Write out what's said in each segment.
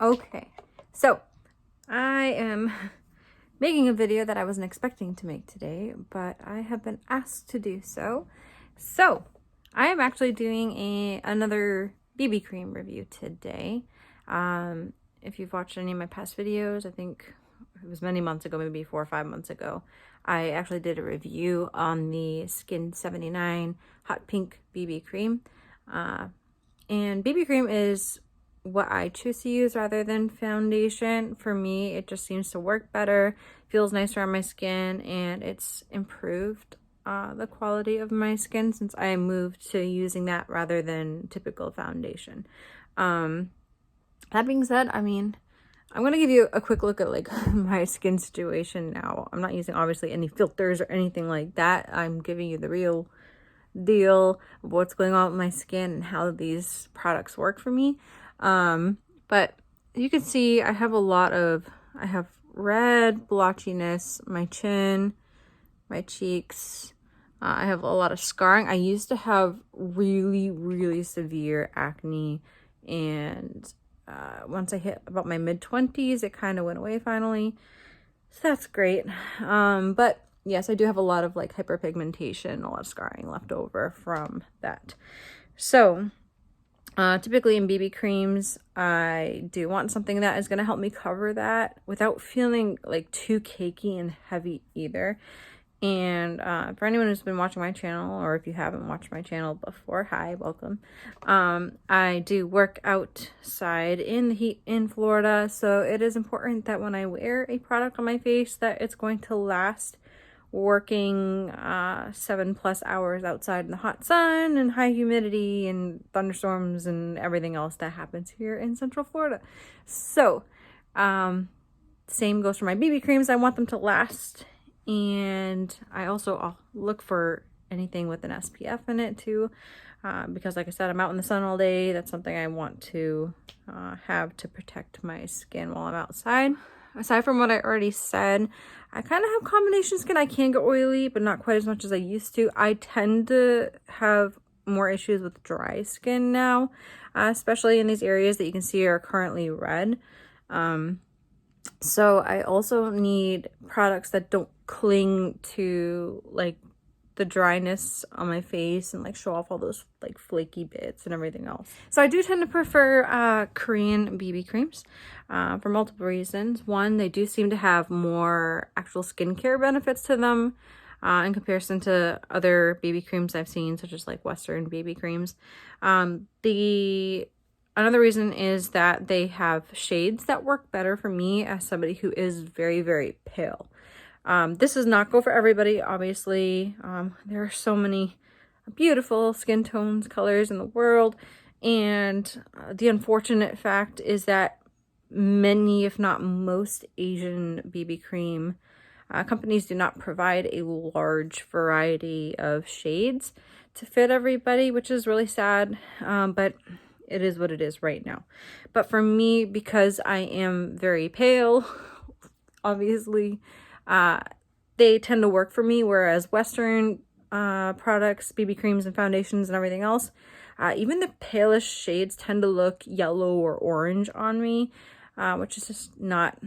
Okay, so I am making a video that I wasn't expecting to make today, but I have been asked to do so. So I am actually doing another BB cream review today. If you've watched any of my past videos, I think it was many months ago, maybe 4 or 5 months ago, I actually did a review on the Skin 79 Hot Pink BB cream. And BB cream is what I choose to use rather than foundation. For me, it just seems to work better, feels nicer on my skin, and it's improved the quality of my skin since I moved to using that rather than typical foundation. That being said, I mean, I'm going to give you a quick look at like my skin situation now. I'm not using obviously any filters or anything like that. I'm giving you the real deal of what's going on with my skin and how these products work for me. But you can see I have I have red blotchiness, my chin, my cheeks. I have a lot of scarring. I used to have really severe acne, and once I hit about my mid-20s, it kind of went away finally. So that's great. But yes, I do have a lot of like hyperpigmentation, a lot of scarring left over from that. So typically in BB creams, I do want something that is going to help me cover that without feeling like too cakey and heavy either. And for anyone who's been watching my channel, or if you haven't watched my channel before, hi, welcome. I do work outside in the heat in Florida, so it is important that when I wear a product on my face that it's going to last working 7+ hours outside in the hot sun and high humidity and thunderstorms and everything else that happens here in Central Florida. So same goes for my BB creams. I want them to last, and I'll look for anything with an SPF in it too, because like I said, I'm out in the sun all day. That's something I want to have to protect my skin while I'm outside. Aside from what I already said, I kind of have combination skin. I can get oily, but not quite as much as I used to. I tend to have more issues with dry skin now, especially in these areas that you can see are currently red. So I also need products that don't cling to like the dryness on my face and like show off all those like flaky bits and everything else. So I do tend to prefer Korean BB creams for multiple reasons. One, they do seem to have more actual skincare benefits to them in comparison to other BB creams I've seen, such as like Western BB creams. Another reason is that they have shades that work better for me as somebody who is very pale. This does not go for everybody, obviously. There are so many beautiful skin tones, colors in the world, and the unfortunate fact is that many, if not most, Asian BB cream companies do not provide a large variety of shades to fit everybody, which is really sad, but it is what it is right now. But for me, because I am very pale, obviously, they tend to work for me, whereas Western products, BB creams and foundations and everything else, even the palest shades tend to look yellow or orange on me, which is just not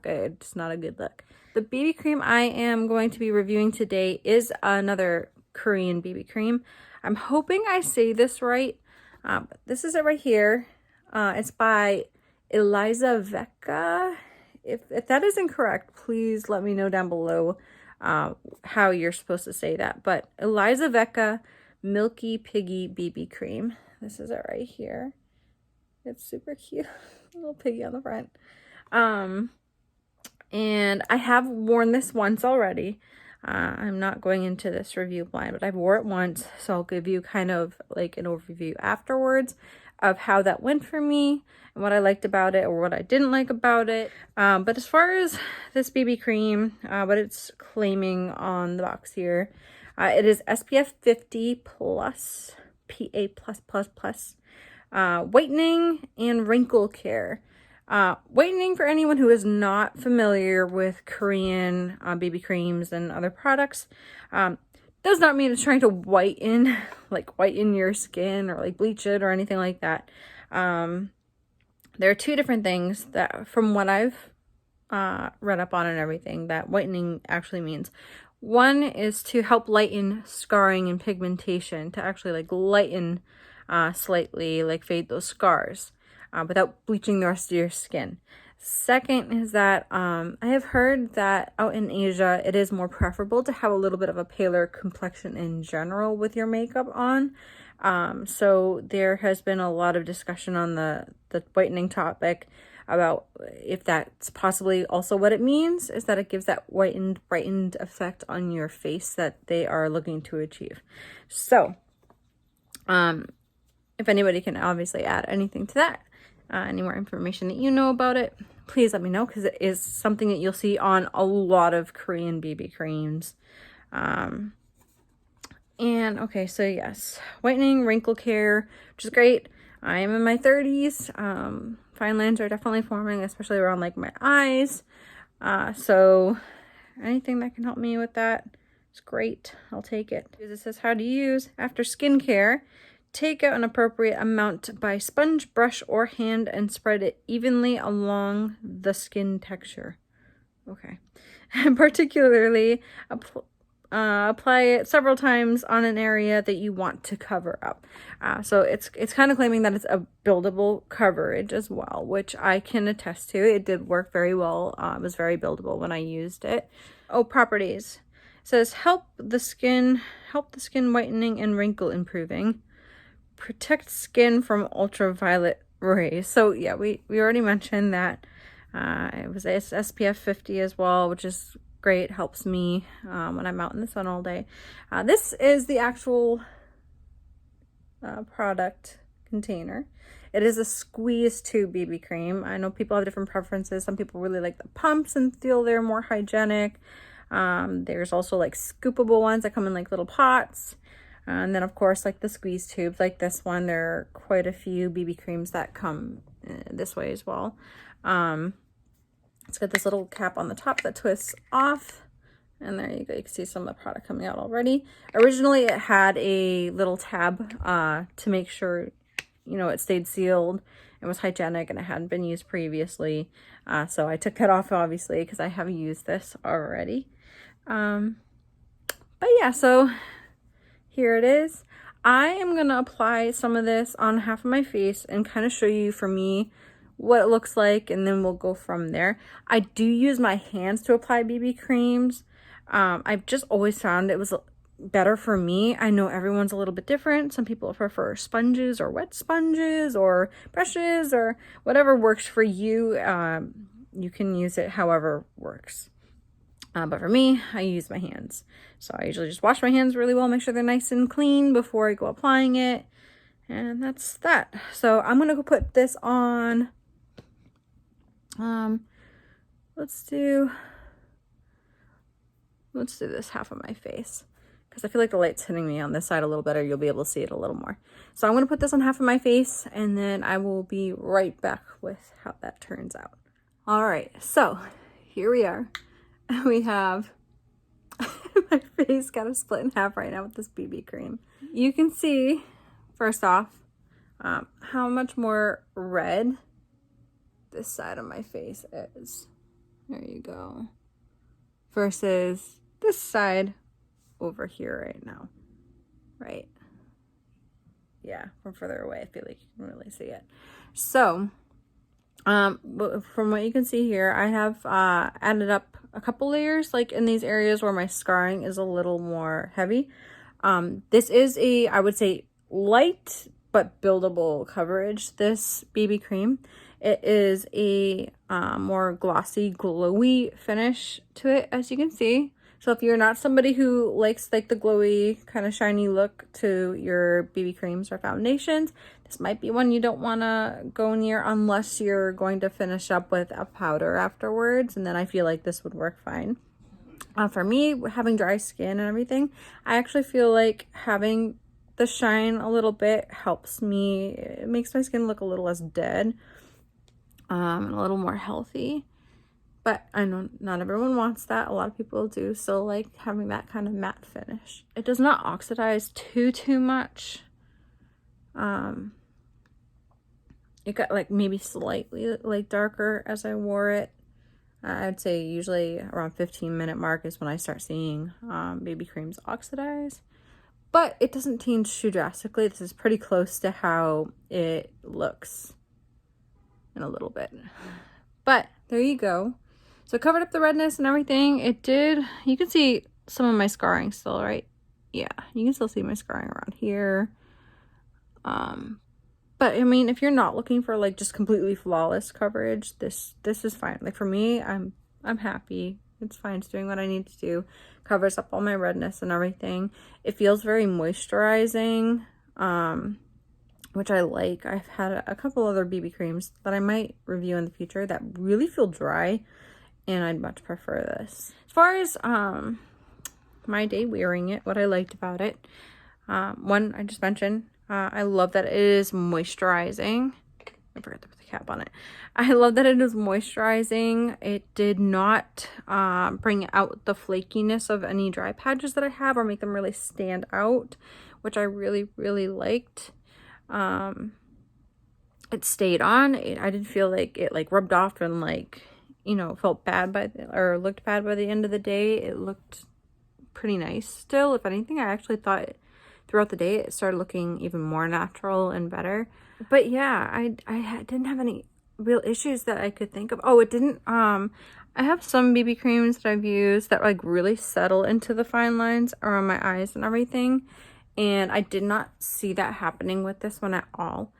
good. It's not a good look. The BB cream I am going to be reviewing today is another Korean BB cream. I'm hoping I say this right, but this is it right here. It's by Elizavecca. If that is incorrect, please let me know down below how you're supposed to say that. But Elizavecca Milky Piggy BB cream. This is it right here. It's super cute. Little piggy on the front. And I have worn this once already. I'm not going into this review blind, but I've wore it once, so I'll give you kind of like an overview afterwards of how that went for me and what I liked about it or what I didn't like about it. But as far as this BB cream, what it's claiming on the box here, it is SPF 50 plus, PA+++, whitening and wrinkle care. Whitening, for anyone who is not familiar with Korean BB creams and other products, does not mean it's trying to whiten your skin or like bleach it or anything like that. there are two different things that, from what I've read up on and everything, that whitening actually means. One is to help lighten scarring and pigmentation, to actually like lighten slightly, like fade those scars without bleaching the rest of your skin. Second is that I have heard that out in Asia, it is more preferable to have a little bit of a paler complexion in general with your makeup on. So there has been a lot of discussion on the whitening topic about if that's possibly also what it means, is that it gives that whitened, brightened effect on your face that they are looking to achieve. So, if anybody can obviously add anything to that, any more information that you know about it, please let me know, because it is something that you'll see on a lot of Korean BB creams. And okay, so yes, whitening, wrinkle care, which is great. I am in my 30s. Fine lines are definitely forming, especially around like my eyes. So anything that can help me with that is great. I'll take it. It says how to use. After skincare, take out an appropriate amount by sponge, brush, or hand and spread it evenly along the skin texture. Okay. And particularly apply it several times on an area that you want to cover up. So it's kind of claiming that it's a buildable coverage as well, which I can attest to. It did work very well. It was very buildable when I used it. Oh, properties. It says help the skin whitening and wrinkle improving. Protect skin from ultraviolet rays. So yeah, we already mentioned that. It was SPF 50 as well, which is great. Helps me when I'm out in the sun all day. This is the actual product container. It is a squeeze tube BB cream. I know people have different preferences. Some people really like the pumps and feel they're more hygienic. There's also like scoopable ones that come in like little pots. And then of course like the squeeze tubes like this one. There are quite a few BB creams that come this way as well. It's got this little cap on the top that twists off. And there you go. You can see some of the product coming out already. Originally, it had a little tab to make sure, you know, it stayed sealed and was hygienic and it hadn't been used previously. So I took it off, obviously, because I have used this already. But yeah, so here it is. I am going to apply some of this on half of my face and kind of show you, for me, what it looks like, and then we'll go from there. I do use my hands to apply BB creams. I've just always found it was better for me. I know everyone's a little bit different. Some people prefer sponges or wet sponges or brushes or whatever works for you. You can use it however works. But for me, I use my hands. So I usually just wash my hands really well, make sure they're nice and clean before I go applying it. And that's that. So I'm going to go put this on. Let's do this half of my face, because I feel like the light's hitting me on this side a little better. You'll be able to see it a little more. So I'm going to put this on half of my face, and then I will be right back with how that turns out. All right, so here we are. We have my face kind of split in half right now with this BB cream. You can see, first off, how much more red this side of my face is. There you go. Versus this side over here right now. Right? Yeah, from further away, I feel like you can really see it. So, from what you can see here, I have added up a couple layers, like in these areas where my scarring is a little more heavy. This is a, I would say, light but buildable coverage, this BB cream. It is a more glossy, glowy finish to it, as you can see. So if you're not somebody who likes like the glowy kind of shiny look to your BB creams or foundations, this might be one you don't want to go near unless you're going to finish up with a powder afterwards. And then I feel like this would work fine. For me, having dry skin and everything, I actually feel like having the shine a little bit helps me. It makes my skin look a little less dead. And a little more healthy, but I know not everyone wants that. A lot of people do still like having that kind of matte finish. It does not oxidize too much, and it got like maybe slightly like darker as I wore it. I'd say usually around 15-minute mark is when I start seeing BB creams oxidize. But it doesn't change too drastically. This is pretty close to how it looks in a little bit. But there you go. So it covered up the redness and everything. It did. You can see some of my scarring still, right? Yeah, you can still see my scarring around here. But I mean, if you're not looking for like just completely flawless coverage, this is fine. Like for me, I'm happy. It's fine. It's doing what I need to do. Covers up all my redness and everything. It feels very moisturizing, which I like. I've had a couple other BB creams that I might review in the future that really feel dry, and I'd much prefer this. As far as my day wearing it, what I liked about it, one I just mentioned, I love that it is moisturizing. I forgot to put the cap on it. I love that it is moisturizing. It did not bring out the flakiness of any dry patches that I have or make them really stand out, which I really, really liked. It stayed on. I didn't feel like it like rubbed off and like, you know, felt bad or looked bad by the end of the day. It looked pretty nice still. If anything, I actually thought throughout the day it started looking even more natural and better. But yeah, I didn't have any real issues that I could think of. Oh, it didn't, I have some BB creams that I've used that like really settle into the fine lines around my eyes and everything. And I did not see that happening with this one at all.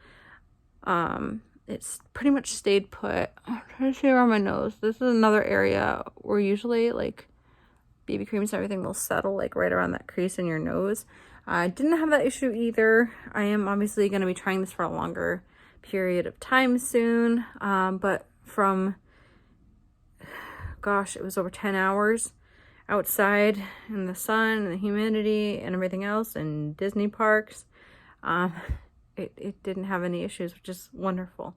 It's pretty much stayed put. I'm trying to see around my nose. This is another area where usually like BB creams and everything will settle like right around that crease in your nose. I didn't have that issue either. I am obviously going to be trying this for a longer period of time soon. But from, gosh, it was over 10 hours outside in the sun and the humidity and everything else in Disney parks. It didn't have any issues, which is wonderful.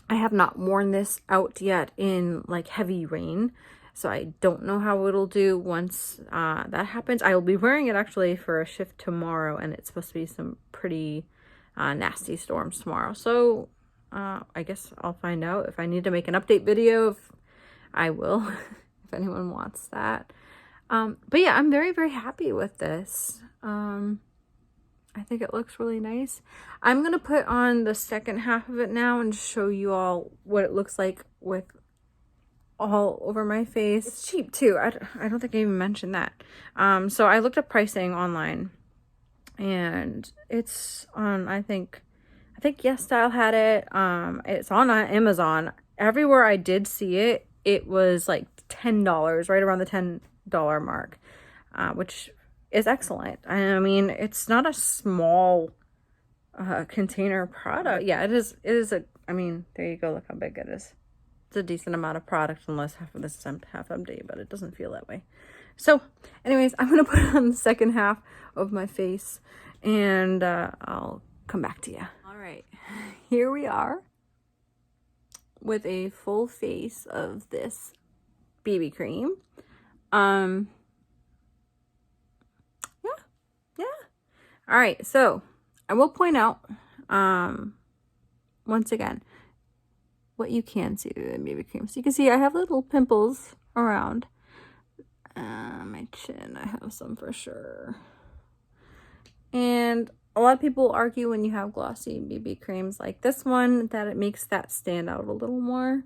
I have not worn this out yet in like heavy rain, so I don't know how it'll do once that happens. I will be wearing it actually for a shift tomorrow, and it's supposed to be some pretty nasty storms tomorrow. So I guess I'll find out. If I need to make an update video, I will, if anyone wants that. But yeah, I'm very, very happy with this. I think it looks really nice. I'm going to put on the second half of it now and show you all what it looks like with all over my face. It's cheap too. I don't think I even mentioned that. So I looked up pricing online, and it's on, I think Yes Style had it. It's on Amazon. Everywhere I did see it, it was like $10, right around the $10 mark, which is excellent. I mean, it's not a small container product. Yeah, it is I mean, there you go. Look how big it is. It's a decent amount of product, unless half of this is half empty, but it doesn't feel that way. So anyways, I'm going to put on the second half of my face, and I'll come back to you. All right, here we are with a full face of this BB cream. Yeah. All right, so I will point out, once again, what you can see through the BB cream. So you can see I have little pimples around my chin. I have some for sure. And a lot of people argue when you have glossy BB creams like this one that it makes that stand out a little more.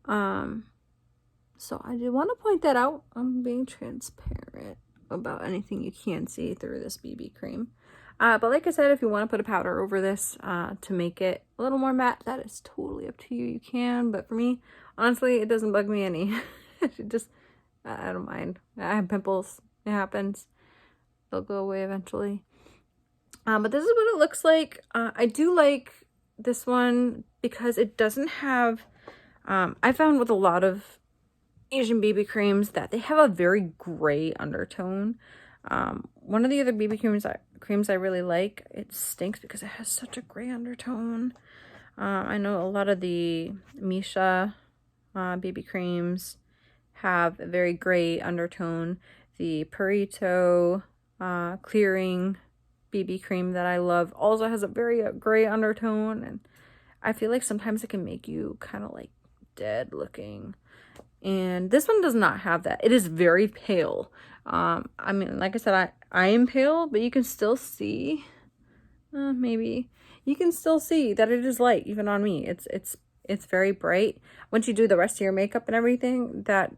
So I did want to point that out. I'm being transparent about anything you can see through this BB cream. But like I said, if you want to put a powder over this to make it a little more matte, that is totally up to you. You can, but for me, honestly, it doesn't bug me any. It just, I don't mind. I have pimples. It happens. They'll go away eventually. But this is what it looks like. I do like this one because it doesn't have, I found with a lot of Asian BB creams that they have a very gray undertone. One of the other BB creams I really like, it stinks because it has such a gray undertone. I know a lot of the Misha BB creams have a very gray undertone. The Purito clearing BB cream that I love also has a very gray undertone, and I feel like sometimes it can make you kind of like dead looking. And this one does not have that. It is very pale. I mean, like I said, I am pale, but you can still see, maybe you can still see that it is light even on me. It's very bright. Once you do the rest of your makeup and everything, that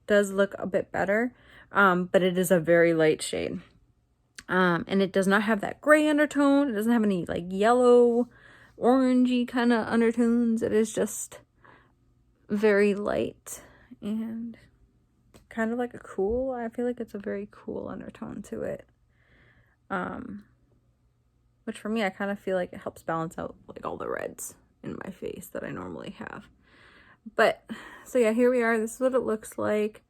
does look a bit better. But it is a very light shade. And it does not have that gray undertone. It doesn't have any like yellow, orangey kind of undertones. It is just very light and kind of like a cool, I feel like it's a very cool undertone to it. Which for me, I kind of feel like it helps balance out like all the reds in my face that I normally have. But so yeah, here we are. This is what it looks like.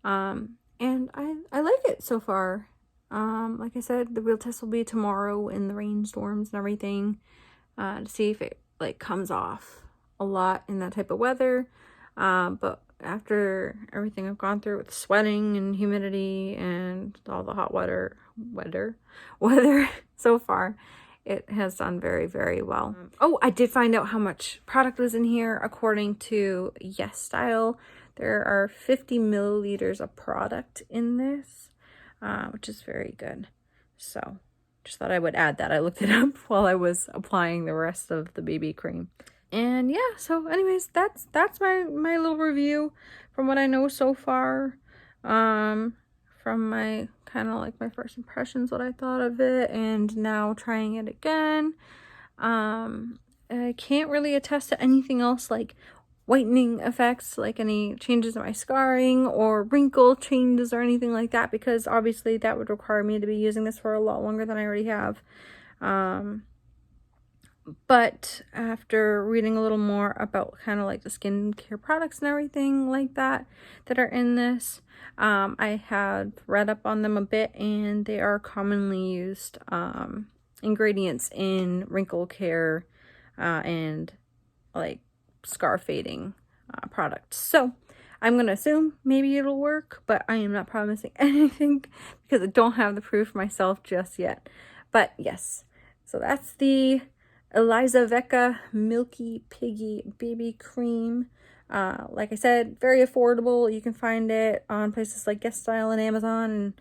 And I like it so far. Like I said, the real test will be tomorrow in the rainstorms and everything, to see if it like comes off a lot in that type of weather. But after everything I've gone through with sweating and humidity and all the hot weather so far, it has done very, very well. Oh, I did find out how much product was in here. According to Yes Style, there are 50 milliliters of product in this, which is very good. So just thought I would add that. I looked it up while I was applying the rest of the BB cream. And yeah, so anyways, that's my little review from what I know so far. From my kind of like my first impressions, what I thought of it, and now trying it again. I can't really attest to anything else like whitening effects, like any changes in my scarring or wrinkle changes or anything like that, because obviously that would require me to be using this for a lot longer than I already have. But after reading a little more about kind of like the skincare products and everything like that are in this, I had read up on them a bit, and they are commonly used ingredients in wrinkle care and like scar fading products. So I'm going to assume maybe it'll work, but I am not promising anything because I don't have the proof myself just yet. But yes, so that's the Elizavecca Milky Piggy BB Cream. Like I said, very affordable. You can find it on places like Yes Style and Amazon,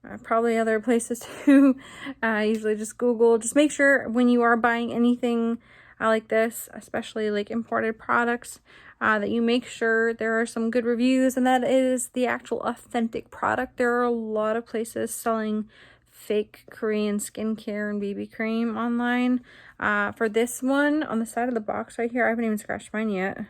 and probably other places too. Usually just Google. Just make sure when you are buying anything like this, especially like imported products, that you make sure there are some good reviews and that it is the actual authentic product. There are a lot of places selling fake Korean skincare and BB cream online. For this one, on the side of the box right here, I haven't even scratched mine yet.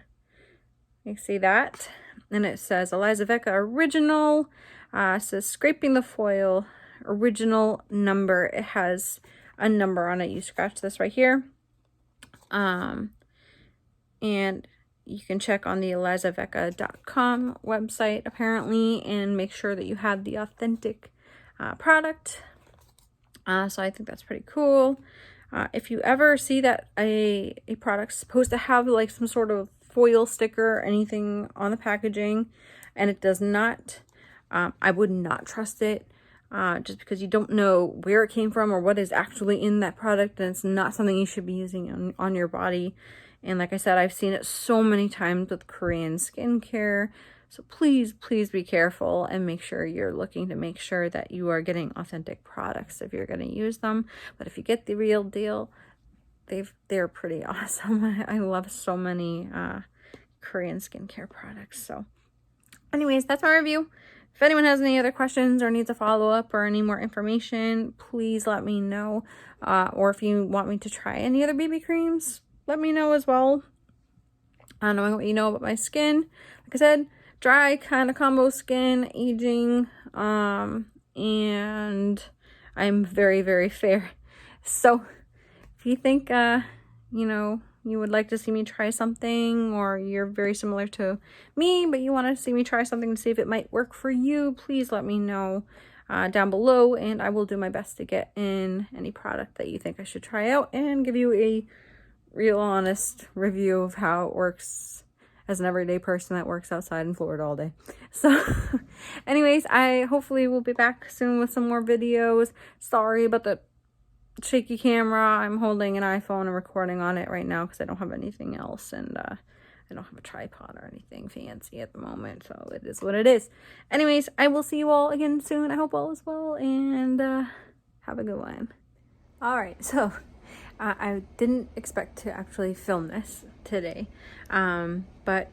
You see that? And it says Elizavecca Original. It says scraping the foil, original number. It has a number on it. You scratch this right here. And you can check on the Elizavecca.com website apparently and make sure that you have the authentic product. So I think that's pretty cool. If you ever see that a product's supposed to have like some sort of foil sticker or anything on the packaging and it does not, I would not trust it, just because you don't know where it came from or what is actually in that product, and it's not something you should be using on your body. And like I said, I've seen it so many times with Korean skincare. So please, please be careful and make sure you're looking to make sure that you are getting authentic products if you're going to use them. But if you get the real deal, they're pretty awesome. I love so many Korean skincare products. So anyways, that's my review. If anyone has any other questions or needs a follow-up or any more information, please let me know. Or if you want me to try any other BB creams, let me know as well. Knowing what you know about my skin. Like I said, dry kind of combo skin, aging, and I'm very, very fair. So if you think, you know, you would like to see me try something, or you're very similar to me, but you want to see me try something to see if it might work for you, please let me know down below, and I will do my best to get in any product that you think I should try out and give you a real honest review of how it works as an everyday person that works outside in Florida all day. So anyways, I hopefully will be back soon with some more videos. Sorry about the shaky camera. I'm holding an iPhone and recording on it right now because I don't have anything else, and I don't have a tripod or anything fancy at the moment, so it is what it is. Anyways, I will see you all again soon. I hope all is well, and have a good one. All right, so I didn't expect to actually film this today, but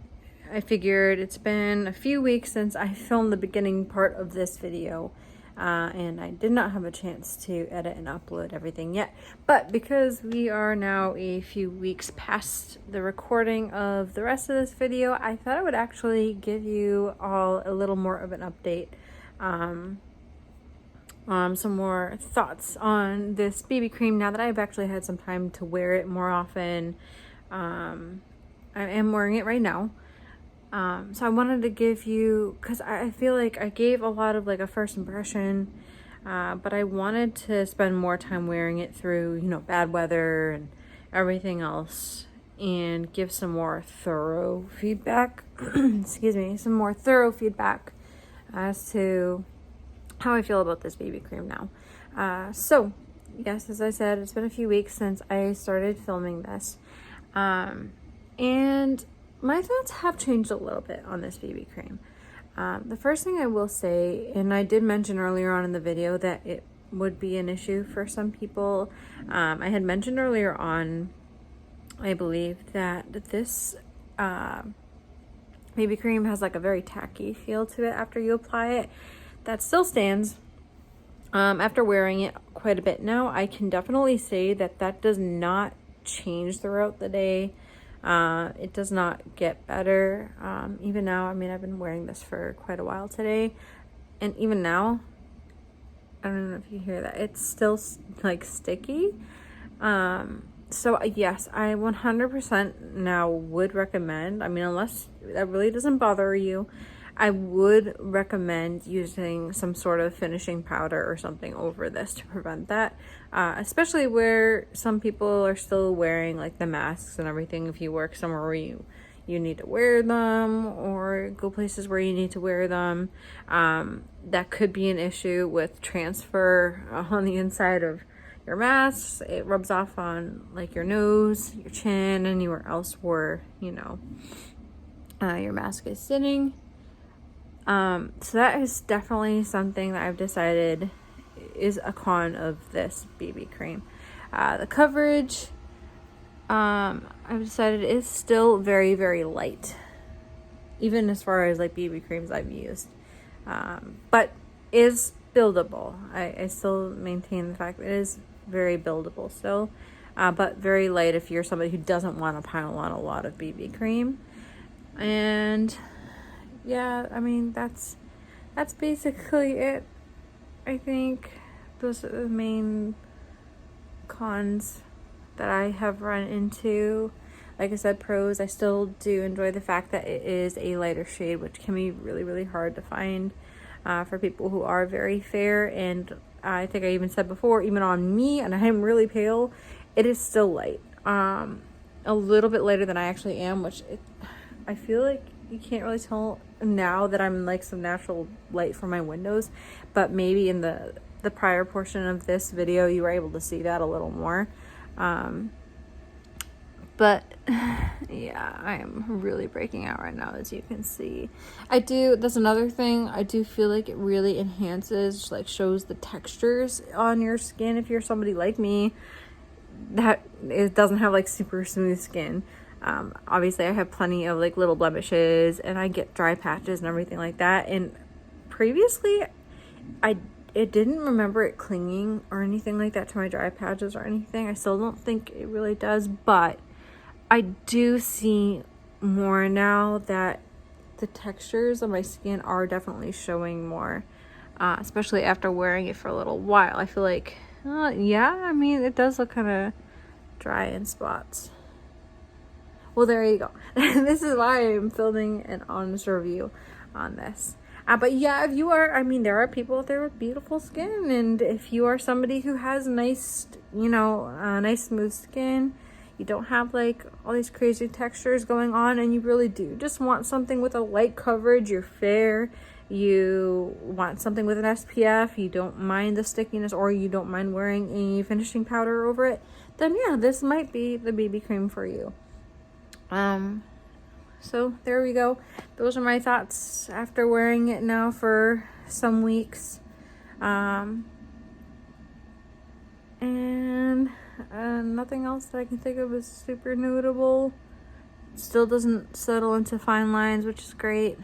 I figured it's been a few weeks since I filmed the beginning part of this video, and I did not have a chance to edit and upload everything yet. But because we are now a few weeks past the recording of the rest of this video, I thought I would actually give you all a little more of an update, some more thoughts on this BB cream now that I've actually had some time to wear it more often. I am wearing it right now. So I wanted to give you, because I feel like I gave a lot of like a first impression, but I wanted to spend more time wearing it through, you know, bad weather and everything else, and give some more thorough feedback, excuse me, some more thorough feedback as to how I feel about this BB cream now. So yes, as I said, it's been a few weeks since I started filming this, and my thoughts have changed a little bit on this BB cream. The first thing I will say, and I did mention earlier on in the video that it would be an issue for some people. I had mentioned earlier on, I believe, that this BB cream has like a very tacky feel to it after you apply it. That still stands. After wearing it quite a bit now, I can definitely say that that does not change throughout the day. It does not get better. Even now, I mean, I've been wearing this for quite a while today, and even now, I don't know if you hear that, it's still like sticky. So yes, I 100% now would recommend, I mean, unless that really doesn't bother you, I would recommend using some sort of finishing powder or something over this to prevent that, especially where some people are still wearing like the masks and everything. If you work somewhere where you need to wear them, or go places where you need to wear them, that could be an issue with transfer on the inside of your masks. It rubs off on like your nose, your chin, anywhere else where, you know, your mask is sitting. So that is definitely something that I've decided is a con of this BB cream. The coverage, I've decided is still very, very light, even as far as like BB creams I've used, but is buildable. I still maintain the fact that it is very buildable still, but very light if you're somebody who doesn't want to pile on a lot of BB cream. And yeah, I mean, that's basically it. I think those are the main cons that I have run into. Like I said, pros, I still do enjoy the fact that it is a lighter shade, which can be really, really hard to find for people who are very fair. And I think I even said before, even on me, and I am really pale, it is still light. A little bit lighter than I actually am, which I feel like you can't really tell now that I'm like some natural light from my windows, but maybe in the prior portion of this video you were able to see that a little more. But yeah, I am really breaking out right now, as you can see. That's another thing, I do feel like it really enhances, like shows the textures on your skin if you're somebody like me that it doesn't have like super smooth skin. Obviously I have plenty of like little blemishes, and I get dry patches and everything like that, and previously it didn't remember it clinging or anything like that to my dry patches or anything. I still don't think it really does, but I do see more now that the textures of my skin are definitely showing more, especially after wearing it for a little while. I feel like yeah, I mean, it does look kind of dry in spots. Well, there you go. This is why I'm filming an honest review on this. But yeah, if you are, I mean, there are people out there with beautiful skin, and if you are somebody who has nice, you know, nice smooth skin, you don't have like all these crazy textures going on, and you really do just want something with a light coverage, you're fair, you want something with an SPF, you don't mind the stickiness, or you don't mind wearing a finishing powder over it, then yeah, this might be the BB cream for you. So there we go. Those are my thoughts after wearing it now for some weeks. And nothing else that I can think of is super notable. Still doesn't settle into fine lines, which is great.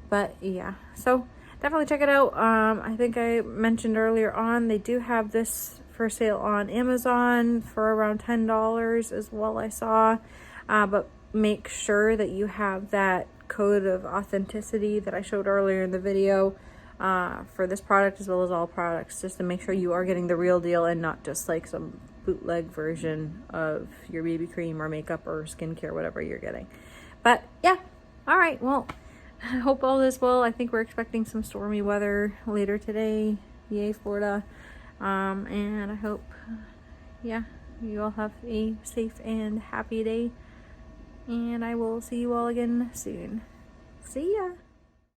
But yeah, so definitely check it out. I think I mentioned earlier on, they do have this for sale on Amazon for around $10 as well, I saw. But make sure that you have that code of authenticity that I showed earlier in the video for this product as well as all products, just to make sure you are getting the real deal and not just like some bootleg version of your BB cream or makeup or skincare, whatever you're getting. But yeah, all right, well, I hope all is well. I think we're expecting some stormy weather later today. Yay, Florida. And I hope, yeah, you all have a safe and happy day. And I will see you all again soon. See ya!